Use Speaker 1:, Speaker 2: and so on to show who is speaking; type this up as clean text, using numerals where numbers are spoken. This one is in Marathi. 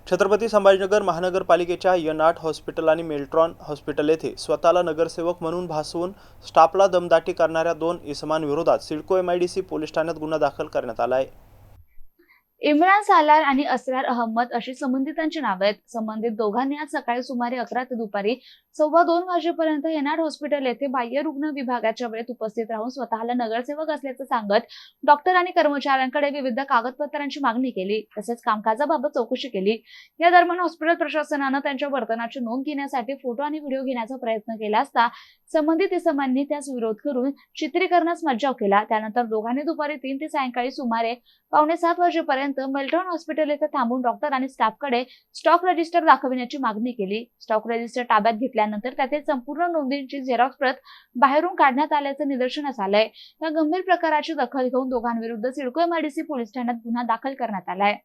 Speaker 1: छत्रपती संभाजीनगर महानगरपालिकेच्या एन8 हॉस्पिटल आणि मेल्ट्रॉन हॉस्पिटल येथे स्वतःला नगरसेवक म्हणून भासवून स्टाफला दमदाटी करणाऱ्या 2 इसमांविरोधात सिडको एमआयडीसी पोलीस ठाण्यात गुन्हा दाखल करण्यात आला आहे।
Speaker 2: इम्रान सालार आणि असरार अहमद अशी संबंधितांची नावे आहेत। संबंधित दोघांनी आज सकाळी सुमारे 11 ते दुपारी 2:15 वाजेपर्यंत एन8 हॉस्पिटल येथे बाह्य रुग्ण विभागाच्या वेळेत उपस्थित राहून स्वतःला नगरसेवक असल्याचं सांगत डॉक्टर आणि कर्मचाऱ्यांकडे विविध कागदपत्रांची मागणी केली, तसेच कामकाजाबाबत चौकशी केली। या दरम्यान हॉस्पिटल प्रशासनानं त्यांच्या वर्तनाची नोंद घेण्यासाठी फोटो आणि व्हिडिओ घेण्याचा प्रयत्न केला असता संबंधित इसमांनी त्यास विरोध करून चित्रीकरणास मज्जाव केला। त्यानंतर दोघांनी दुपारी 3 ते सायंकाळी सुमारे 6:45 वाजेपर्यंत मेल्ट्रॉन हॉस्पिटल येथे थांबून डॉक्टर आणि स्टाफकडे स्टॉक रजिस्टर दाखविण्याची मागणी केली। स्टॉक रजिस्टर ताब्यात घेतल्यानंतर त्यातील संपूर्ण नोंदींची झेरॉक्स प्रत बाहेरून काढण्यात आल्याचं निदर्शनास आलंय। या गंभीर प्रकाराची दखल घेऊन दोघांविरुद्ध सिडको एमआयडीसी पोलीस ठाण्यात गुन्हा दाखल करण्यात आलाय।